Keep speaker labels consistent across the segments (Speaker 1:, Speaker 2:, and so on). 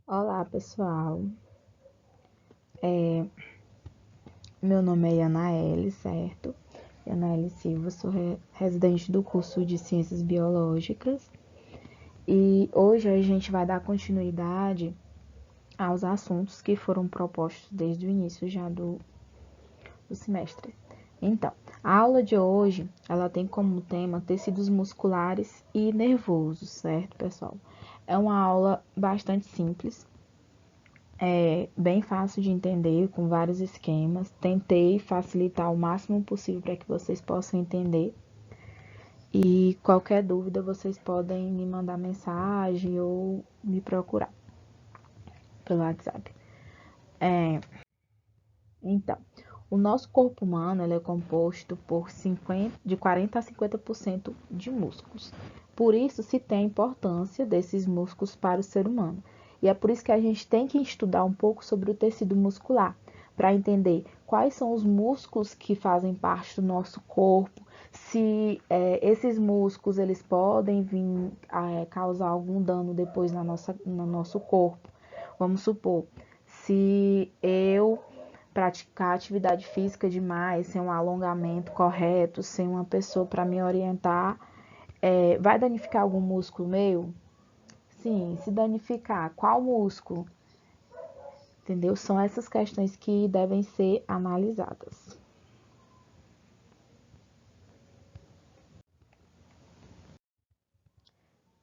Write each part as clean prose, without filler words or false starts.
Speaker 1: Olá, pessoal. Meu nome é Yanaele, certo? Yanaele Silva, sou residente do curso de Ciências Biológicas e hoje a gente vai dar continuidade aos assuntos que foram propostos desde o início já do semestre. Então, a aula de hoje, ela tem como tema tecidos musculares e nervosos, certo, pessoal? É uma aula bastante simples. É bem fácil de entender, com vários esquemas. Tentei facilitar o máximo possível para que vocês possam entender. E qualquer dúvida, vocês podem me mandar mensagem ou me procurar pelo WhatsApp. Então, o nosso corpo humano ele é composto por de 40 a 50% de músculos. Por isso, se tem a importância desses músculos para o ser humano. E é por isso que a gente tem que estudar um pouco sobre o tecido muscular, para entender quais são os músculos que fazem parte do nosso corpo, se esses músculos eles podem vir a causar algum dano depois no nosso corpo. Vamos supor, se eu praticar atividade física demais, sem um alongamento correto, sem uma pessoa para me orientar, vai danificar algum músculo meu? Sim, se danificar, qual músculo? Entendeu? São essas questões que devem ser analisadas.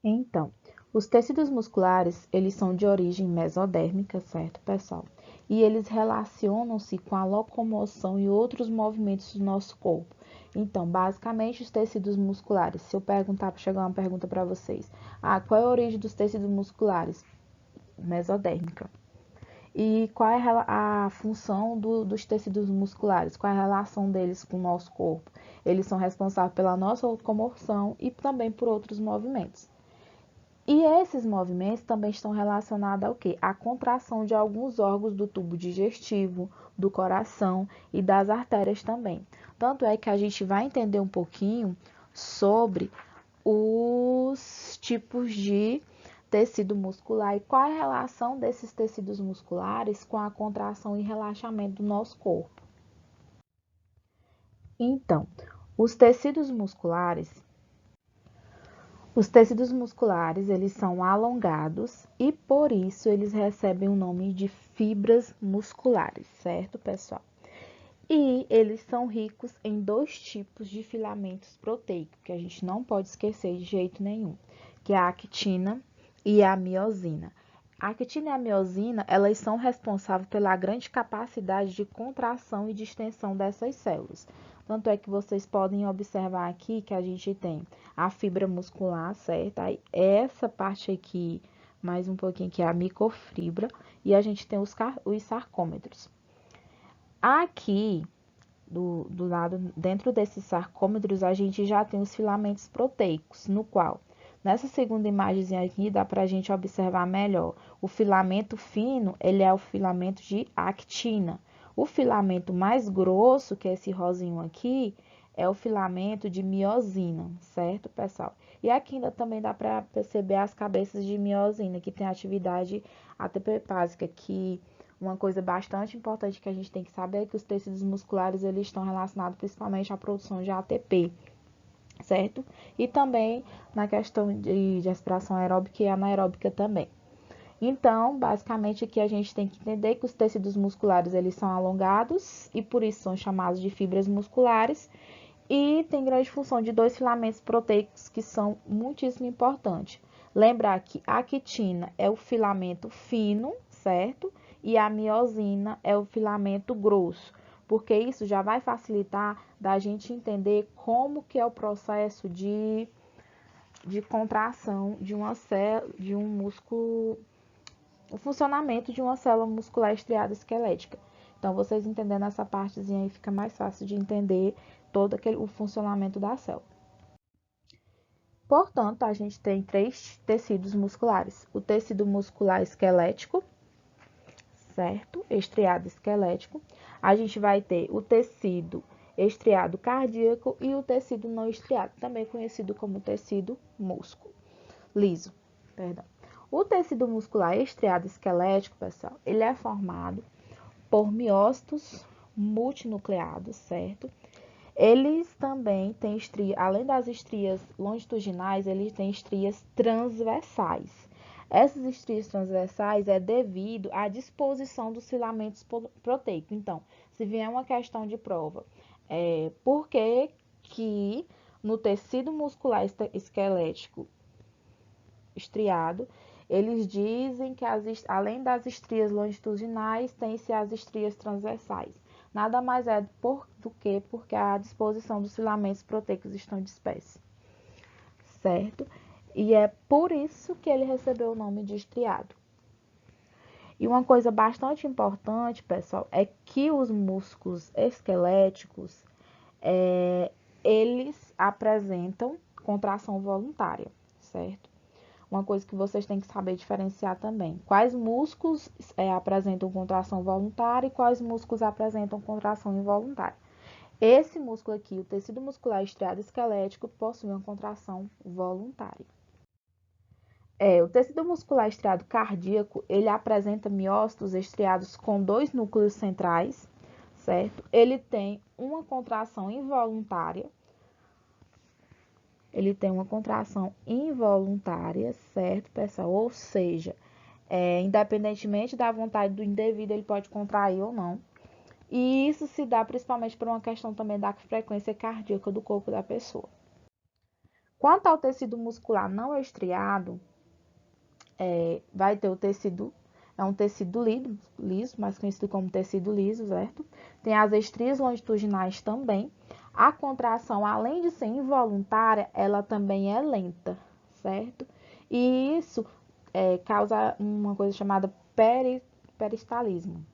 Speaker 1: Então, os tecidos musculares, eles são de origem mesodérmica, certo, pessoal? E eles relacionam-se com a locomoção e outros movimentos do nosso corpo. Então, basicamente, os tecidos musculares, se eu perguntar, chegar uma pergunta para vocês, qual é a origem dos tecidos musculares? Mesodérmica. E qual é a função dos tecidos musculares? Qual é a relação deles com o nosso corpo? Eles são responsáveis pela nossa locomoção e também por outros movimentos. E esses movimentos também estão relacionados ao quê? À contração de alguns órgãos do tubo digestivo, do coração e das artérias também. Tanto é que a gente vai entender um pouquinho sobre os tipos de tecido muscular e qual é a relação desses tecidos musculares com a contração e relaxamento do nosso corpo. Então, os tecidos musculares Os tecidos musculares, eles são alongados e por isso eles recebem o nome de fibras musculares, certo, pessoal? E eles são ricos em dois tipos de filamentos proteicos, que a gente não pode esquecer de jeito nenhum, que é a actina e a miosina. A actina e a miosina, elas são responsáveis pela grande capacidade de contração e de extensão dessas células. Tanto é que vocês podem observar aqui que a gente tem a fibra muscular, certo? Aí essa parte aqui, mais um pouquinho, que é a microfibra, e a gente tem os sarcômetros. Aqui, do lado, dentro desses sarcômetros, a gente já tem os filamentos proteicos, no qual, nessa segunda imagem aqui, dá para a gente observar melhor. O filamento fino, ele é o filamento de actina. O filamento mais grosso, que é esse rosinho aqui, é o filamento de miosina, certo, pessoal? E aqui ainda também dá para perceber as cabeças de miosina, que tem atividade ATP básica, que uma coisa bastante importante que a gente tem que saber é que os tecidos musculares eles estão relacionados principalmente à produção de ATP, certo? E também na questão de respiração aeróbica e anaeróbica também. Então, basicamente aqui a gente tem que entender que os tecidos musculares eles são alongados e por isso são chamados de fibras musculares e tem grande função de dois filamentos proteicos que são muitíssimo importantes. Lembrar que a actina é o filamento fino, certo? E a miosina é o filamento grosso, porque isso já vai facilitar da gente entender como que é o processo de contração de uma célula, de um músculo, o funcionamento de uma célula muscular estriada esquelética. Então, vocês entendendo essa partezinha aí, fica mais fácil de entender todo o funcionamento da célula. Portanto, a gente tem três tecidos musculares: o tecido muscular esquelético, certo? Estriado esquelético. A gente vai ter o tecido estriado cardíaco e o tecido não estriado, também conhecido como tecido músculo liso, perdão. O tecido muscular estriado esquelético, pessoal, ele é formado por miócitos multinucleados, certo? Eles também têm estrias, além das estrias longitudinais, eles têm estrias transversais. Essas estrias transversais é devido à disposição dos filamentos proteicos. Então, se vier uma questão de prova, por que no tecido muscular esquelético estriado, eles dizem que além das estrias longitudinais, tem-se as estrias transversais. Nada mais é do que porque a disposição dos filamentos proteicos estão dispersos, certo? E é por isso que ele recebeu o nome de estriado. E uma coisa bastante importante, pessoal, é que os músculos esqueléticos, eles apresentam contração voluntária, certo? Uma coisa que vocês têm que saber diferenciar também. Quais músculos apresentam contração voluntária e quais músculos apresentam contração involuntária. Esse músculo aqui, o tecido muscular estriado esquelético, possui uma contração voluntária. O tecido muscular estriado cardíaco, ele apresenta miócitos estriados com 2 núcleos centrais, certo? Ele tem uma contração involuntária. Certo, pessoal? Ou seja, independentemente da vontade do indivíduo, ele pode contrair ou não. E isso se dá principalmente por uma questão também da frequência cardíaca do corpo da pessoa. Quanto ao tecido muscular não estriado, vai ter o tecido, é um tecido liso, mais conhecido como tecido liso, certo? Tem as estrias longitudinais também. A contração, além de ser involuntária, ela também é lenta, certo? E isso causa uma coisa chamada peristalismo.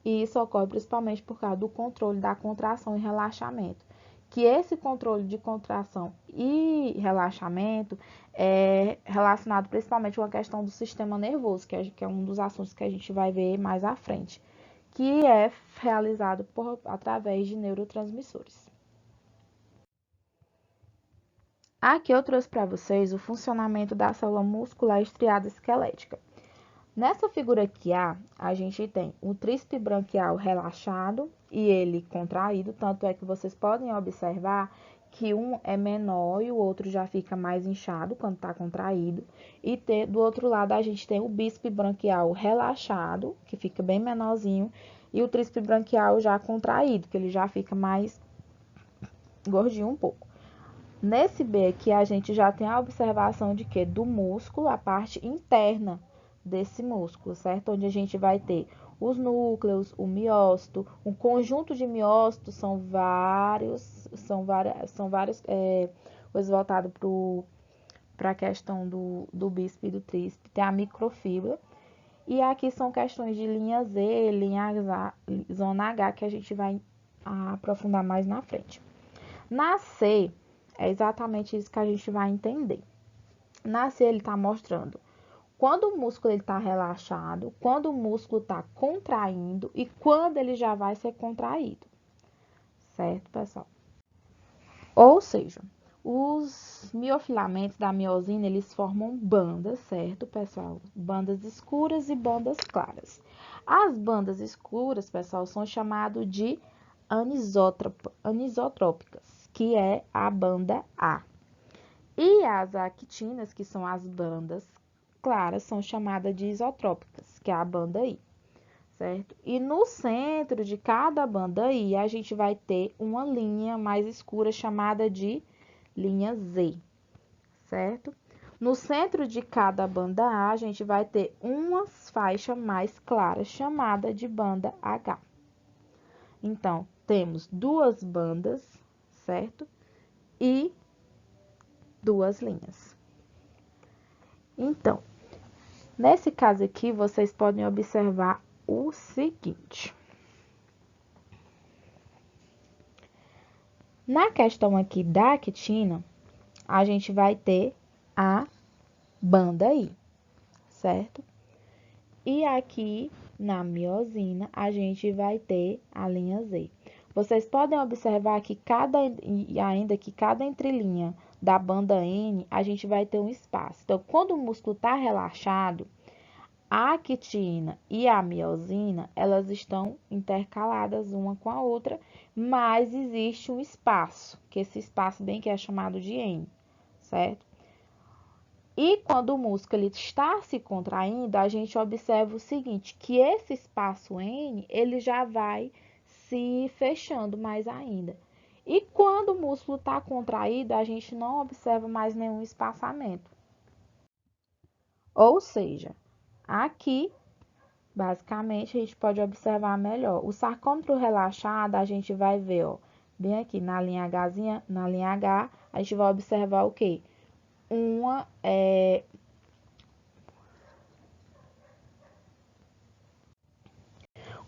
Speaker 1: E isso ocorre principalmente por causa do controle da contração e relaxamento. Que esse controle de contração e relaxamento é relacionado principalmente com a questão do sistema nervoso, que é um dos assuntos que a gente vai ver mais à frente, que é realizado através de neurotransmissores. Aqui eu trouxe para vocês o funcionamento da célula muscular estriada esquelética. Nessa figura aqui a gente tem o tríceps branquial relaxado e ele contraído, tanto é que vocês podem observar que um é menor e o outro já fica mais inchado quando está contraído. E do outro lado a gente tem o bíceps branquial relaxado, que fica bem menorzinho, e o tríceps branquial já contraído, que ele já fica mais gordinho um pouco. Nesse B aqui a gente já tem a observação de que do músculo, a parte interna desse músculo, certo? Onde a gente vai ter os núcleos, o miócito, um conjunto de miócitos são várias coisas voltadas para a questão do bíceps e do tríceps. Tem a microfibra. E aqui são questões de linha Z, linha H, zona H, que a gente vai aprofundar mais na frente. Na C, é exatamente isso que a gente vai entender. Na C, ele está mostrando quando o músculo está relaxado, quando o músculo está contraindo e quando ele já vai ser contraído. Certo, pessoal? Ou seja, os miofilamentos da miosina, eles formam bandas, certo, pessoal? Bandas escuras e bandas claras. As bandas escuras, pessoal, são chamadas de anisotrópicas, que é a banda A. E as actinas, que são as bandas claras, são chamadas de isotrópicas, que é a banda I, certo? E no centro de cada banda I, a gente vai ter uma linha mais escura chamada de linha Z, certo? No centro de cada banda A, a gente vai ter uma faixa mais clara chamada de banda H. Então, temos duas bandas, certo? E duas linhas. Então, nesse caso aqui, vocês podem observar o seguinte. Na questão aqui da actina, a gente vai ter a banda I, certo? E aqui na miosina, a gente vai ter a linha Z. Vocês podem observar que cada entrelinha da banda N, a gente vai ter um espaço. Então, quando o músculo está relaxado, a actina e a miosina, elas estão intercaladas uma com a outra, mas existe um espaço, que esse espaço bem que é chamado de N, certo? E quando o músculo ele está se contraindo, a gente observa o seguinte, que esse espaço N, ele já vai se fechando mais ainda. E quando o músculo está contraído, a gente não observa mais nenhum espaçamento. Ou seja, aqui, basicamente, a gente pode observar melhor. O sarcômetro relaxado, a gente vai ver, ó, bem aqui na linha Hzinha, na linha H, a gente vai observar o quê?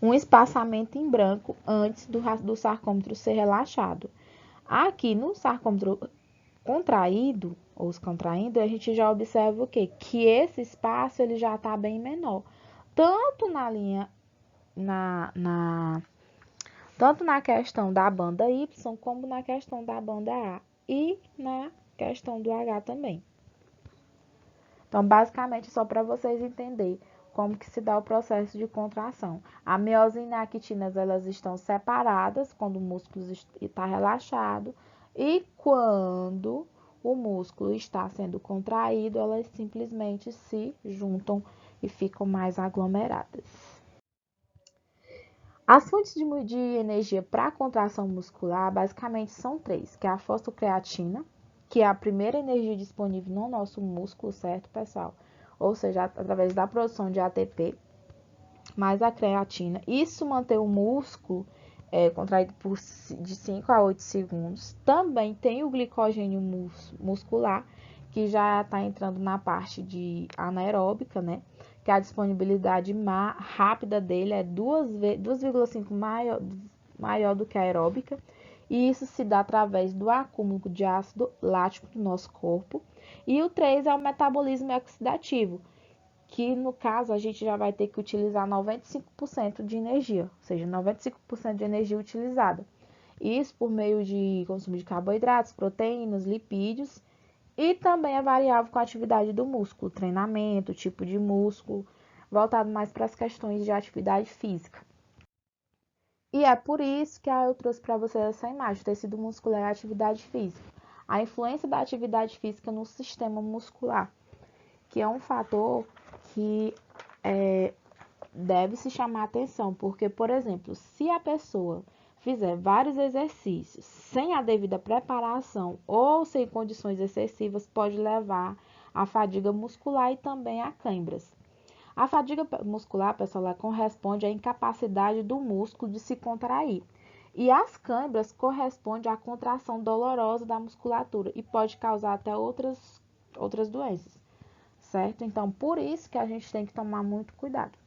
Speaker 1: Um espaçamento em branco antes do sarcômetro ser relaxado. Aqui no sarcômetro contraído, ou contraindo, a gente já observa o quê? Que esse espaço ele já está bem menor. Tanto na linha, tanto na questão da banda Y, como na questão da banda A e na questão do H também. Então, basicamente, só para vocês entenderem como que se dá o processo de contração. A miosina e a actina, elas estão separadas quando o músculo está relaxado e quando o músculo está sendo contraído, elas simplesmente se juntam e ficam mais aglomeradas. As fontes de energia para a contração muscular basicamente são três, que é a fosfocreatina, que é a primeira energia disponível no nosso músculo, certo, pessoal? Ou seja, através da produção de ATP, mais a creatina. Isso mantém o músculo contraído de 5 a 8 segundos. Também tem o glicogênio muscular, que já está entrando na parte de anaeróbica, né? Que a disponibilidade rápida dele é 2,5 maior do que a aeróbica. E isso se dá através do acúmulo de ácido lático do nosso corpo. E o 3 é o metabolismo oxidativo, que no caso a gente já vai ter que utilizar 95% de energia, ou seja, 95% de energia utilizada. Isso por meio de consumo de carboidratos, proteínas, lipídios e também é variável com a atividade do músculo, treinamento, tipo de músculo, voltado mais para as questões de atividade física. E é por isso que eu trouxe para vocês essa imagem, tecido muscular e atividade física. A influência da atividade física no sistema muscular, que é um fator que deve se chamar atenção, porque, por exemplo, se a pessoa fizer vários exercícios sem a devida preparação ou sem condições excessivas, pode levar à fadiga muscular e também a câimbras. A fadiga muscular, pessoal, ela corresponde à incapacidade do músculo de se contrair. E as câimbras correspondem à contração dolorosa da musculatura e pode causar até outras doenças, certo? Então, por isso que a gente tem que tomar muito cuidado.